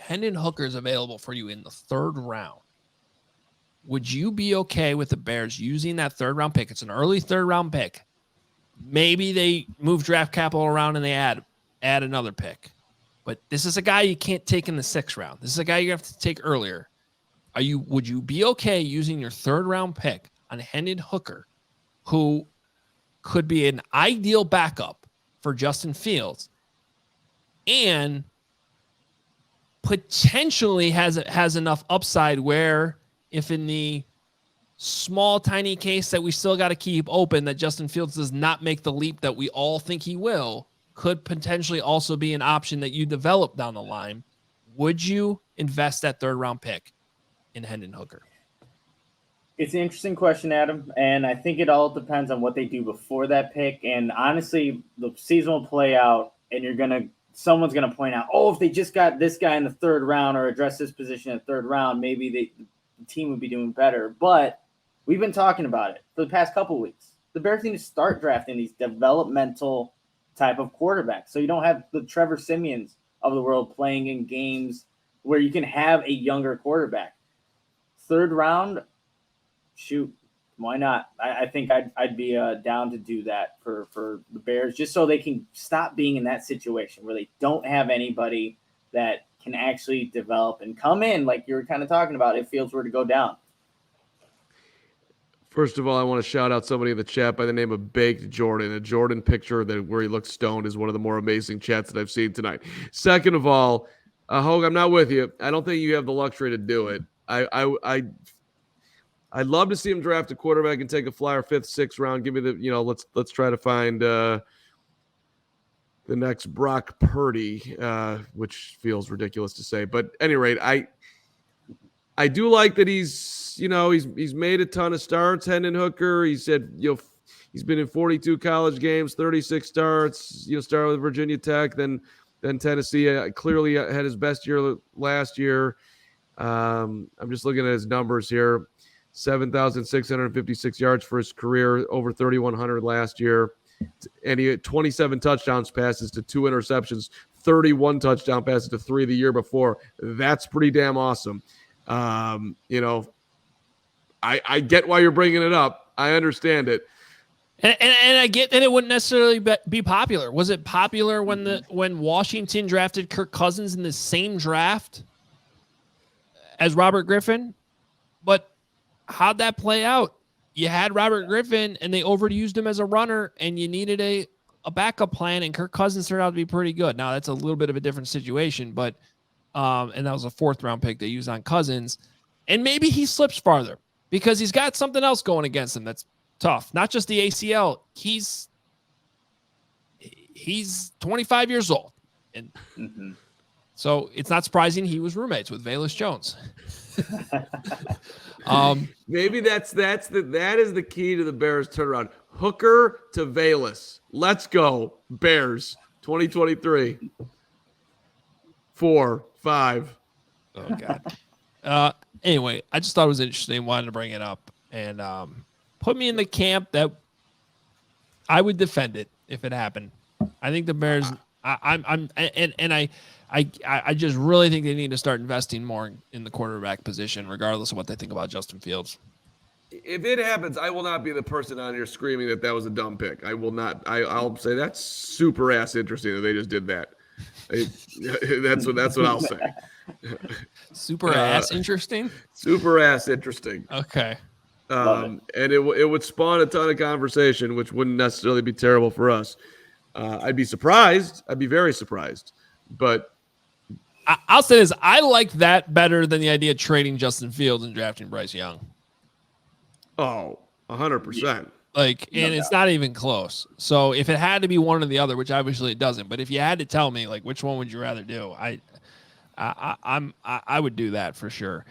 Hendon Hooker is available for you in the third round, would you be okay with the Bears using that third round pick? It's an early third round pick. Maybe they move draft capital around and they add another pick. But this is a guy you can't take in the sixth round. This is a guy you have to take earlier. Would you be okay using your third round pick on Hendon Hooker, who could be an ideal backup for Justin Fields and potentially has enough upside where if in the small, tiny case that we still got to keep open that Justin Fields does not make the leap that we all think he will, could potentially also be an option that you develop down the line. Would you invest that third round pick in Hendon Hooker? It's an interesting question, Adam, and I think it all depends on what they do before that pick. And honestly, the season will play out, and someone's gonna point out, oh, if they just got this guy in the third round or address this position in the third round, maybe the team would be doing better. But we've been talking about it for the past couple of weeks. The Bears need to start drafting these developmental type of quarterbacks, so you don't have the Trevor Siemians of the world playing in games where you can have a younger quarterback. Third round. Shoot, why not? I think I'd be down to do that for the Bears, just so they can stop being in that situation where they don't have anybody that can actually develop and come in like you were kind of talking about if Fields were to go down. First of all, I want to shout out somebody in the chat by the name of Baked Jordan. A Jordan picture where he looks stoned is one of the more amazing chats that I've seen tonight. Second of all, Hogue, I'm not with you. I don't think you have the luxury to do it. I'd love to see him draft a quarterback and take a flyer 5th, 6th round. Give me let's try to find the next Brock Purdy, which feels ridiculous to say. But at any rate, I do like that he's made a ton of starts. Hendon Hooker, he said, he's been in 42 college games, 36 starts, started with Virginia Tech, then Tennessee. Clearly had his best year last year. I'm just looking at his numbers here. 7,656 yards for his career, over 3,100 last year. And he had 27 touchdowns passes to 2 interceptions, 31 touchdown passes to 3 the year before. That's pretty damn awesome. I get why you're bringing it up. I understand it. And I get that it wouldn't necessarily be popular. Was it popular when Washington drafted Kirk Cousins in the same draft as Robert Griffin? But how'd that play out? You had Robert Griffin, and they overused him as a runner, and you needed a backup plan, and Kirk Cousins turned out to be pretty good. Now, that's a little bit of a different situation, but and that was a 4th round pick they used on Cousins. And maybe he slips farther because he's got something else going against him that's tough. Not just the ACL. He's 25 years old. And so it's not surprising he was roommates with Velus Jones. Maybe that is the key to the Bears turnaround. Hooker to Velus. Let's go, Bears 2023. 4, 5. Oh God. Anyway, I just thought it was interesting. Wanted to bring it up and put me in the camp that I would defend it if it happened. I think the Bears. I just really think they need to start investing more in the quarterback position, regardless of what they think about Justin Fields. If it happens, I will not be the person on here screaming that was a dumb pick. I will not. I'll say that's super ass interesting that they just did that. That's what I'll say. Super ass interesting. Super ass interesting. Okay. And it would spawn a ton of conversation, which wouldn't necessarily be terrible for us. I'd be surprised. I'd be very surprised. But I'll say this: I like that better than the idea of trading Justin Fields and drafting Bryce Young. Oh, 100%. It's not even close. So if it had to be one or the other, which obviously it doesn't, but if you had to tell me, which one would you rather do? I would do that for sure.